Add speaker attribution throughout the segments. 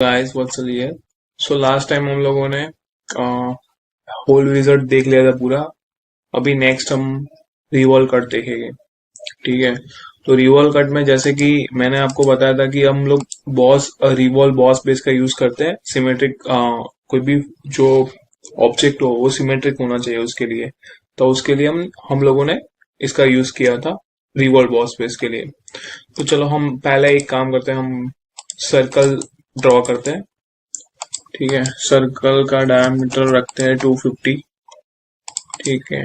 Speaker 1: Guys what's चलिए। So last time हम लोगों ने होल विजार्ड देख लिया था पूरा। अभी नेक्स्ट हम रिवॉल्व कट देखेंगे। ठीक है। तो रिवॉल्व कट में जैसे कि मैंने आपको बताया था कि हम लोग बॉस रिवॉल्व बॉस बेस का यूज करते हैं। सिमेट्रिक कोई भी जो ऑब्जेक्ट हो वो सिमेट्रिक होना चाहिए उसके लिए। तो उसके लिए हम लोगों ने इसका यूज किया था रिवॉल्व बॉस बेस के लिए। तो चलो हम पहले एक काम करते हैं, हम सर्कल ड्रॉ करते हैं। ठीक है, सर्कल का डायमीटर रखते हैं 250। ठीक है,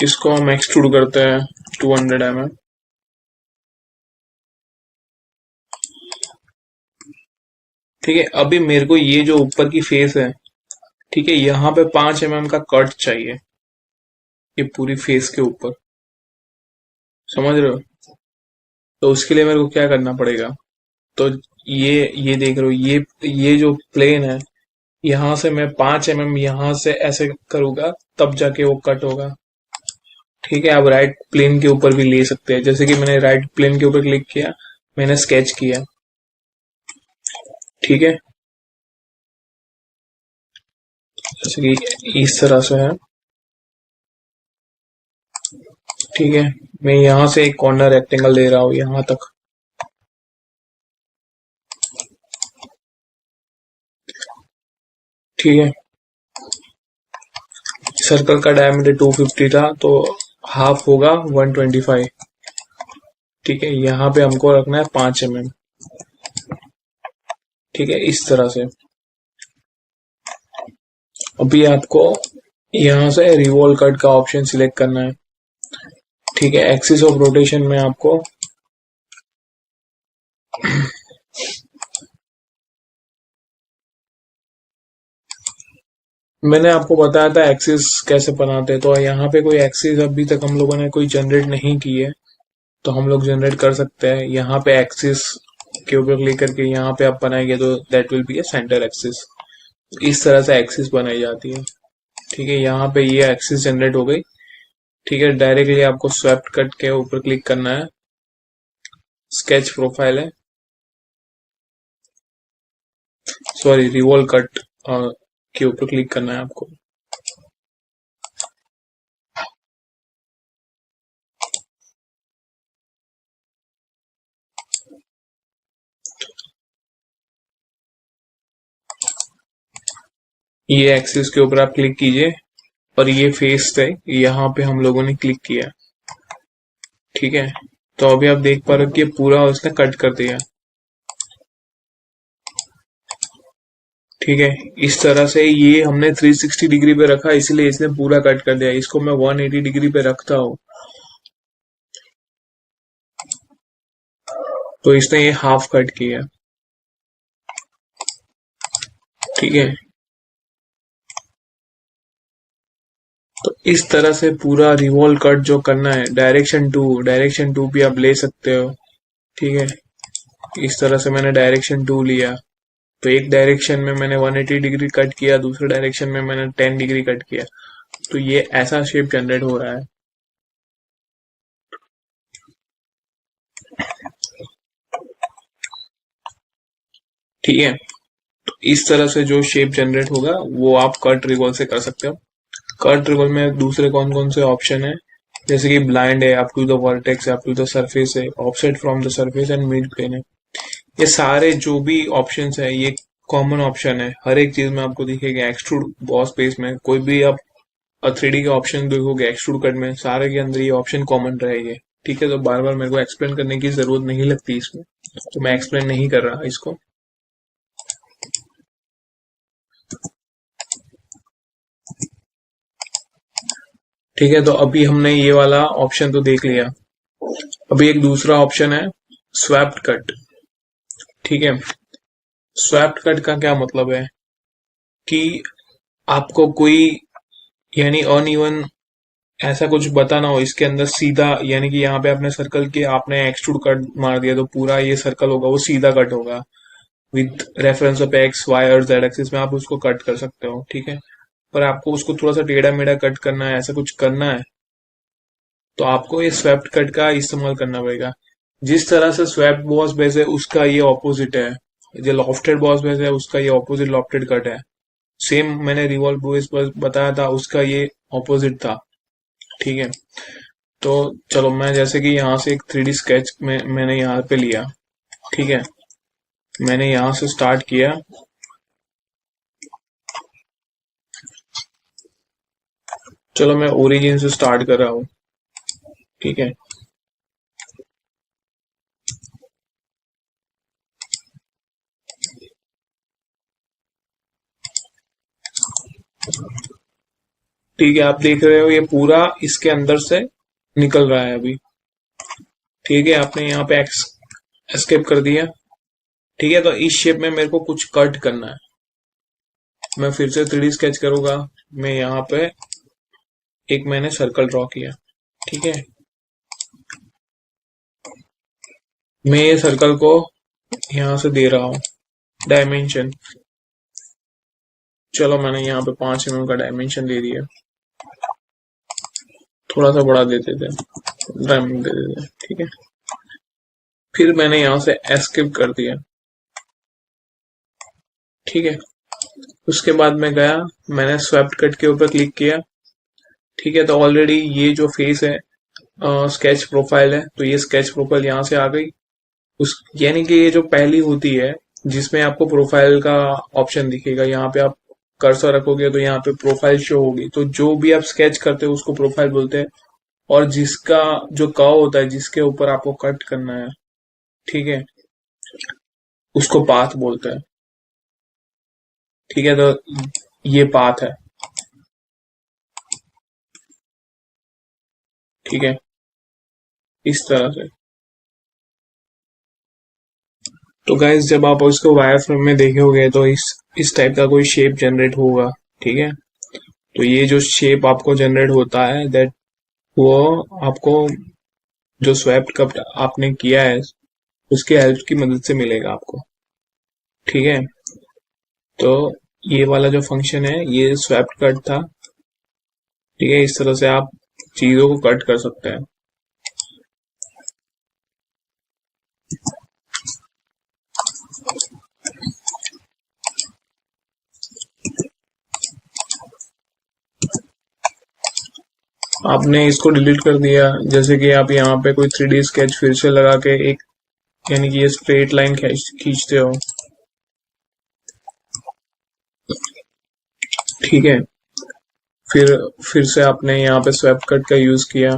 Speaker 1: इसको हम एक्सट्रूड करते हैं 200 mm। ठीक है, अभी मेरे को ये जो ऊपर की फेस है, ठीक है, यहाँ पे 5 mm का कट चाहिए, ये पूरी फेस के ऊपर। समझ रहे हो? तो उसके लिए मेरे को क्या करना पड़ेगा? तो ये देख रहे हो, ये जो प्लेन है, यहाँ से मैं 5 mm यहाँ से ऐसे करूंगा, तब जाके वो कट होगा। ठीक है, आप राइट प्लेन के ऊपर भी ले सकते हैं, जैसे कि मैंने राइट प्लेन के ऊपर क्लिक किया, मैंने स्केच किया। ठीक है, जैसे कि इस तरह से है। ठीक है, मैं यहाँ से एक कॉर्नर रेक्टेंगल ले रहा हूँ यहाँ तक। ठीक है, सर्कल का डायमीटर 250 था, तो हाफ होगा 125। ठीक है, यहाँ पे हमको रखना है 5 mm। ठीक है, इस तरह से। अभी आपको यहाँ से रिवॉल्व कट का ऑप्शन सिलेक्ट करना है। ठीक है, एक्सिस ऑफ रोटेशन में आपको मैंने आपको बताया था एक्सिस कैसे बनाते हैं, तो यहाँ पे कोई एक्सिस अभी तक हम लोगों ने कोई जनरेट नहीं की है, तो हम लोग जनरेट कर सकते हैं। यहाँ पे एक्सिस के ऊपर क्लिक करके यहाँ पे आप बनाएंगे तो that will be A centre axis. इस तरह से एक्सिस बनाई जाती है। ठीक है, यहाँ पे ये एक्सिस जनरेट हो गई। ठीक है, डायरेक्टली आपको स्वेप्ट कट के ऊपर क्लिक करना है। स्केच प्रोफाइल है, सॉरी रिवॉल्व कट के ऊपर क्लिक करना है आपको। ये एक्सिस के ऊपर आप क्लिक कीजिए और ये फेस है, यहाँ पे हम लोगों ने क्लिक किया। ठीक है, तो अभी आप देख पा रहे हो कि पूरा उसने कट कर दिया। ठीक है, इस तरह से ये हमने 360 डिग्री पे रखा, इसलिए इसने पूरा कट कर दिया। इसको मैं 180 डिग्री पे रखता हूँ तो इसने ये हाफ कट किया। ठीक है, तो इस तरह से पूरा रिवॉल्व कट जो करना है, डायरेक्शन टू भी आप ले सकते हो। ठीक है, इस तरह से मैंने डायरेक्शन टू लिया, तो एक डायरेक्शन में मैंने 180 डिग्री कट किया, दूसरे डायरेक्शन में मैंने 10 डिग्री कट किया, तो ये ऐसा शेप जनरेट हो रहा है। ठीक है, तो इस तरह से जो शेप जनरेट होगा वो आप कट रिवॉल्व से कर सकते हो। कट रिवॉल्व में दूसरे कौन कौन से ऑप्शन है, जैसे कि ब्लाइंड है, अप टू द वर्टेक्स है, अप टू द सरफेस है, offset from the surface and mid plane है। ये सारे जो भी ऑप्शंस है ये कॉमन ऑप्शन है, हर एक चीज में आपको दिखेगा। एक्सट्रूड बॉस स्पेस में कोई भी आप 3D के ऑप्शन देखोगे, एक्सट्रूड कट में सारे के अंदर ये ऑप्शन कॉमन रहेंगे। ठीक है, तो बार बार मेरे को एक्सप्लेन करने की जरूरत नहीं लगती इसमें, तो मैं एक्सप्लेन नहीं कर रहा इसको। ठीक है, तो अभी हमने ये वाला ऑप्शन तो देख लिया। अभी एक दूसरा ऑप्शन है स्वैप्ड कट। ठीक है, स्वैप्ड कट का क्या मतलब है कि आपको कोई यानी अनइवन ऐसा कुछ बताना हो इसके अंदर सीधा, यानी कि यहाँ पे आपने सर्कल के आपने एक्सट्रूड कट मार दिया, तो पूरा ये सर्कल होगा वो सीधा कट होगा with reference of X Y और जेड एक्सिस में, आप उसको कट कर सकते हो। ठीक है, पर आपको उसको थोड़ा सा टेढ़ा मेढ़ा कट करना है, ऐसा कुछ करना है, तो आपको ये स्वेप्ट कट का इस्तेमाल करना पड़ेगा। जिस तरह से स्वेप्ट बॉस बेस है उसका ये ऑपोजिट है, जो लॉफ्टेड बॉस बेस है उसका ये ऑपोजिट लॉफ्टेड कट है। सेम मैंने रिवॉल्व बेस बताया था, उसका ये ऑपोजिट था। ठीक है, तो चलो मैं जैसे कि यहाँ से एक 3D स्केच में मैंने यहाँ पे लिया। ठीक है, मैंने यहाँ से स्टार्ट किया। चलो मैं ओरिजिन से स्टार्ट कर रहा हूँ। ठीक है, ठीक है, आप देख रहे हो ये पूरा इसके अंदर से निकल रहा है अभी। ठीक है, आपने यहाँ पे एस्केप कर दिया। ठीक है, तो इस शेप में मेरे को कुछ कट करना है। मैं फिर से 3D स्केच करूंगा। मैं यहाँ पे एक मैंने सर्कल ड्रॉ किया। ठीक है, मैं ये सर्कल को यहाँ से दे रहा हूँ डायमेंशन। चलो मैंने यहाँ पे 5 mm का डायमेंशन दे दिया। थोड़ा सा बड़ा देते थे, डायमेंशन दे देते। ठीक है, फिर मैंने यहाँ से एस्केप कर दिया। ठीक है, उसके बाद मैं गया, मैंने स्वेप्ट कट के ऊपर क्लिक किया। ठीक है, तो ऑलरेडी ये जो फेस है स्केच प्रोफाइल है, तो ये स्केच प्रोफाइल यहाँ से आ गई। उस यानी कि ये जो पहली होती है जिसमें आपको प्रोफाइल का ऑप्शन दिखेगा, यहाँ पे आप कर्सर रखोगे तो यहाँ पे प्रोफाइल शो होगी। तो जो भी आप स्केच करते हो उसको प्रोफाइल बोलते हैं। और जिसका जो कर्व होता है जिसके ऊपर आपको कट करना है, ठीक है, उसको पाथ बोलते हैं। ठीक है, तो ये पाथ है। ठीक है, इस तरह से। तो गाइस जब आप इसको वायर फ्रेम में देखोगे तो इस टाइप का कोई शेप जनरेट होगा। ठीक है, तो ये जो शेप आपको जनरेट होता है दैट वो आपको जो स्वेप्ट कट आपने किया है उसके हेल्प की मदद से मिलेगा आपको। ठीक है, तो ये वाला जो फंक्शन है ये स्वेप्ट कट था। ठीक है, इस तरह से आप चीजों को कट कर सकते हैं। आपने इसको डिलीट कर दिया, जैसे कि आप यहाँ पे कोई 3D स्केच फिर से लगा के एक यानी कि ये स्ट्रेट लाइन खींचते हो। ठीक है, फिर से आपने यहाँ पे स्वेप कट का यूज किया,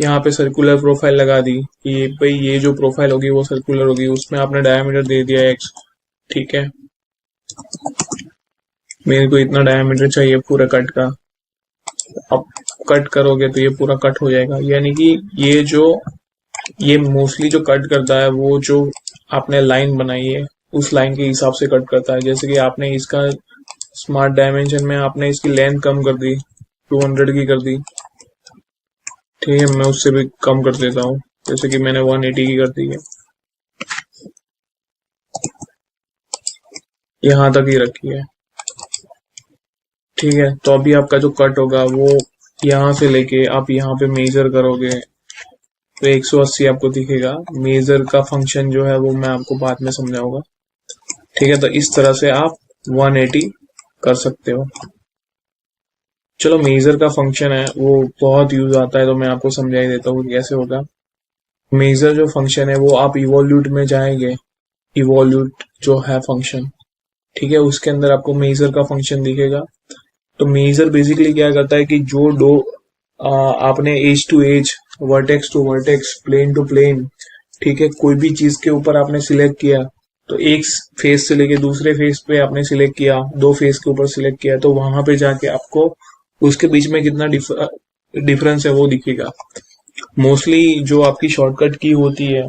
Speaker 1: यहाँ पे सर्कुलर प्रोफाइल लगा दी कि ये भाई ये जो प्रोफाइल होगी वो सर्कुलर होगी, उसमें आपने डायमीटर दे दिया x। ठीक है, मेरे को इतना डायमीटर चाहिए पूरा कट का। अब कट करोगे तो ये पूरा कट हो जाएगा। यानी कि ये मोस्टली जो कट करता है वो जो आपने लाइन बनाई है उस लाइन के हिसाब से कट करता है। जैसे कि आपने इसका स्मार्ट डायमेंशन में आपने इसकी लेंथ कम कर दी, 200 की कर दी। ठीक है, मैं उससे भी कम कर देता हूँ, जैसे कि मैंने 180 की कर दी है, यहाँ तक ही रखी है। ठीक है, तो अभी आपका जो कट होगा वो यहाँ से लेके आप यहाँ पे मेजर करोगे तो 180 आपको दिखेगा। मेजर का फंक्शन जो है वो मैं आपको बाद में समझाऊंगा। ठीक है, तो इस तरह से आप 180 कर सकते हो। चलो मेजर का फंक्शन है वो बहुत यूज आता है, तो मैं आपको समझा ही देता हूँ कैसे होगा। मेजर जो फंक्शन है वो आप इवोल्यूट में जाएंगे, इवोल्यूट जो है फंक्शन, ठीक है, उसके अंदर आपको मेजर का फंक्शन दिखेगा। तो मेजर बेसिकली क्या करता है कि जो दो आपने edge to edge, vertex to vertex, plane to plane, ठीक है, कोई भी चीज के ऊपर आपने सिलेक्ट किया, तो एक फेस से लेके दूसरे फेस पे आपने सिलेक्ट किया, दो फेस के ऊपर सिलेक्ट किया, तो वहां पे जाके आपको उसके बीच में कितना डिफरेंस है वो दिखेगा। मोस्टली जो आपकी शॉर्टकट की होती है,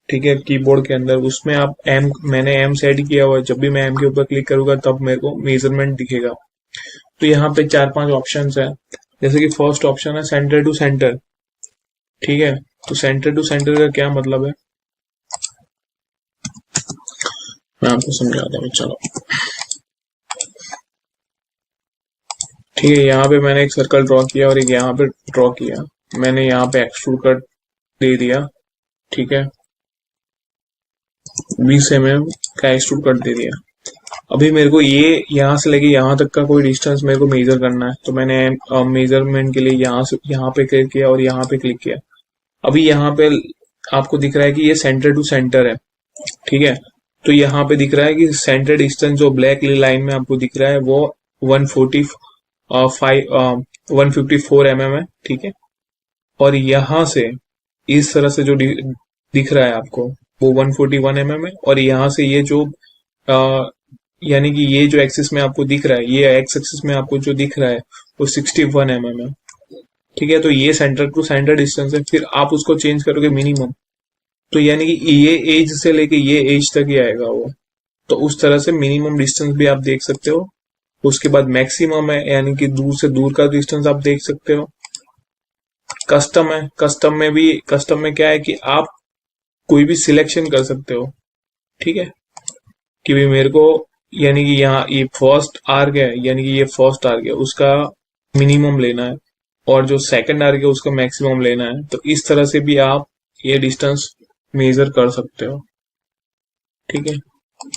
Speaker 1: ठीक है, कीबोर्ड के अंदर, उसमें आप मैंने एम सेट किया हुआ है, जब भी मैं एम के ऊपर क्लिक करूंगा तब मेरे को मेजरमेंट दिखेगा। तो यहाँ पे 4-5 ऑप्शंस है। जैसे कि फर्स्ट ऑप्शन है सेंटर टू सेंटर। ठीक है, तो सेंटर टू सेंटर का क्या मतलब है मैं आपको समझाता हूँ। चलो ठीक है, यहाँ पे मैंने एक सर्कल ड्रॉ किया और एक यहाँ पे ड्रॉ किया। मैंने यहाँ पे एक्सट्रूड कट दे दिया। ठीक है, 20 mm का एक्सट्रूड कट दे दिया। अभी मेरे को ये यहाँ से लेके यहाँ तक का कोई डिस्टेंस मेरे को मेजर करना है, तो मैंने मेजरमेंट के लिए यहाँ से यहाँ पे क्लिक किया और यहाँ पे क्लिक किया। अभी यहाँ पे आपको दिख रहा है कि ये सेंटर टू सेंटर है, ठीक है। तो यहाँ पे दिख रहा है कि सेंटर डिस्टेंस जो ब्लैक लाइन में आपको दिख रहा है वो 154 mm है, ठीक है। और यहाँ से इस तरह से जो दिख रहा है आपको वो 141 mm है, और यहाँ से ये जो यानी कि ये जो एक्सिस में आपको दिख रहा है, ये एक्स एक्सिस में आपको जो दिख रहा है वो 61 mm है, ठीक है। तो ये सेंटर टू सेंटर डिस्टेंस है। फिर आप उसको चेंज करोगे मिनिमम, तो यानी कि ये एज से लेके ये एज तक ही आएगा वो। तो उस तरह से मिनिमम डिस्टेंस भी आप देख सकते हो। उसके बाद मैक्सिमम है, यानी कि दूर से दूर का डिस्टेंस आप देख सकते हो। कस्टम है, कस्टम में क्या है कि आप कोई भी सिलेक्शन कर सकते हो, ठीक है। कि भी मेरे को यानी कि यहाँ ये फर्स्ट आर्क है, यानी कि ये फर्स्ट आर्क है उसका मिनिमम लेना है, और जो सेकंड आर्क है उसका मैक्सिमम लेना है। तो इस तरह से भी आप ये डिस्टेंस मेजर कर सकते हो, ठीक है।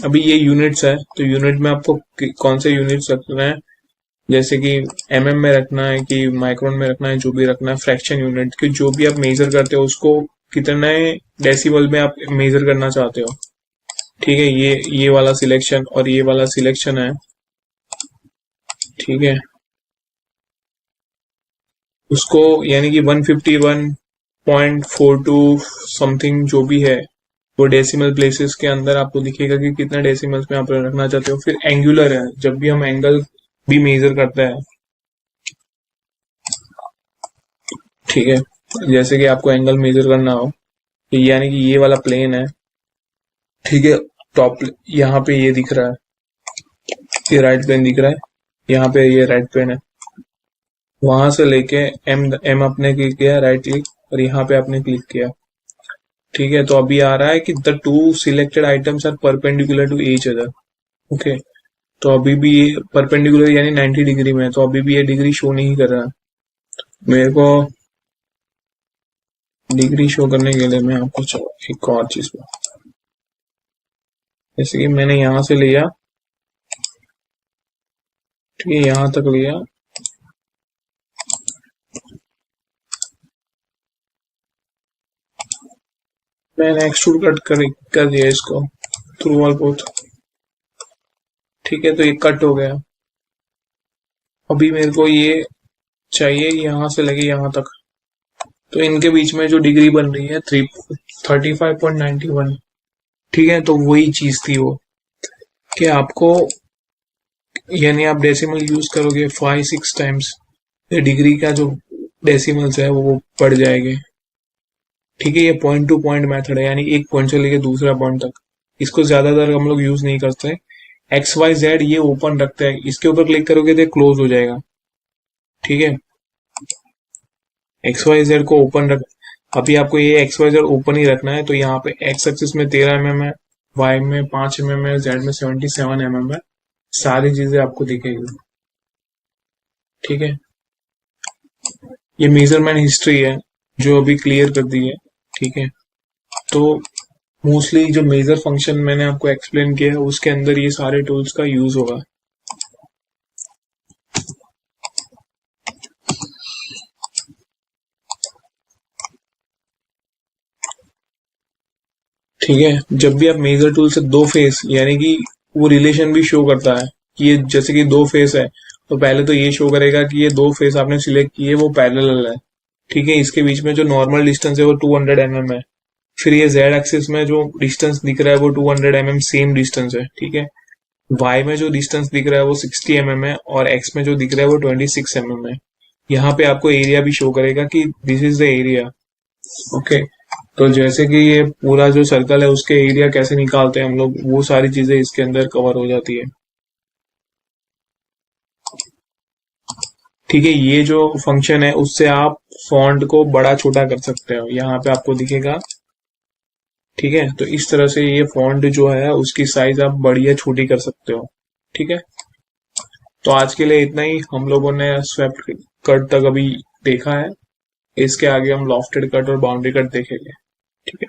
Speaker 1: अभी ये यूनिट्स है, तो यूनिट में आपको कौन से यूनिट्स रखना है, जैसे कि mm में रखना है कि माइक्रोन में रखना है, जो भी रखना है। फ्रैक्शन यूनिट की जो भी आप मेजर करते हो उसको कितने डेसिमल में आप मेजर करना चाहते हो, ठीक है। ये वाला सिलेक्शन और ये वाला सिलेक्शन है, ठीक है। उसको यानी कि 151.42 समथिंग जो भी है वो डेसिमल प्लेसेस के अंदर आपको दिखेगा कि कितना डेसिमल्स में आप रखना चाहते हो। फिर एंगुलर है, जब भी हम एंगल भी मेजर करते हैं, ठीक है। जैसे कि आपको एंगल मेजर करना हो, यानी कि ये वाला प्लेन है, ठीक है। टॉप यहाँ पे ये दिख रहा है, ये राइट प्लेन दिख रहा है, यहाँ पे ये राइट प्लेन है। वहां से लेके एम आपने क्लिक किया, राइट क्लिक, और यहाँ पे आपने क्लिक किया, ठीक है। तो अभी आ रहा है कि the two selected items are perpendicular to each other, okay. तो अभी भी ये परपेंडिकुलर यानी 90 डिग्री में है, तो अभी भी ये डिग्री शो नहीं कर रहा। मेरे को डिग्री शो करने के लिए मैं आपको एक और चीज, जैसे कि मैंने यहां से लिया, ठीक है, यहां तक लिया, मैंने एक्सट्रूड कट कर दिया इसको थ्रू ऑल बोथ, ठीक है। तो ये कट हो गया। अभी मेरे को ये चाहिए यहां से लगे यहां तक, तो इनके बीच में जो डिग्री बन रही है 35.91, ठीक है। तो वही चीज थी वो कि आपको यानी आप डेसिमल यूज करोगे 5-6 टाइम्स, ये डिग्री का जो डेसिमल्स है वो बढ़ जाएंगे, ठीक है। ये पॉइंट टू पॉइंट मेथड है, यानी एक पॉइंट से लेके दूसरा पॉइंट तक। इसको ज्यादातर हम लोग यूज नहीं करते। XYZ ये ओपन रखते हैं, इसके ऊपर क्लिक करोगे तो क्लोज हो जाएगा, ठीक है। XYZ को ओपन रख, अभी आपको ये XYZ ओपन ही रखना है। तो यहाँ पे X एक्सिस में 13 mm है, Y में 5 mm है, Z में 77 mm है। सारी चीजें आपको दिखेगी, ठीक है। ये मेजरमेंट हिस्ट्री है जो अभी क्लियर कर दी है, ठीक है। तो मोस्टली जो मेजर फंक्शन मैंने आपको एक्सप्लेन किया है उसके अंदर ये सारे टूल्स का यूज होगा, ठीक है। जब भी आप मेजर टूल से दो फेस, यानी कि वो रिलेशन भी शो करता है कि ये जैसे कि दो फेस है, तो पहले तो ये शो करेगा कि ये दो फेस आपने सिलेक्ट किए वो पैरेलल है, ठीक है। इसके बीच में जो नॉर्मल डिस्टेंस है वो 200 mm है। फिर ये Z एक्सिस में जो डिस्टेंस दिख रहा है वो 200 mm सेम डिस्टेंस है, ठीक है। Y में जो डिस्टेंस दिख रहा है वो 60 mm है, और X में जो दिख रहा है वो 26 mm है। यहाँ पे आपको एरिया भी शो करेगा कि this is the area, okay. तो जैसे कि ये पूरा जो सर्कल है उसके एरिया कैसे निकालते हैं हम लोग, वो सारी चीजें इसके अंदर कवर हो जाती है, ठीक है। ये जो फंक्शन है उससे आप फॉन्ट को बड़ा छोटा कर सकते हो, यहाँ पे आपको दिखेगा, ठीक है। तो इस तरह से ये फॉन्ट जो है उसकी साइज आप बड़ी या छोटी कर सकते हो, ठीक है। तो आज के लिए इतना ही। हम लोगों ने स्वेप्ट कट तक अभी देखा है, इसके आगे हम लॉफ्टेड कट और बाउंड्री कट देखेंगे, ठीक है।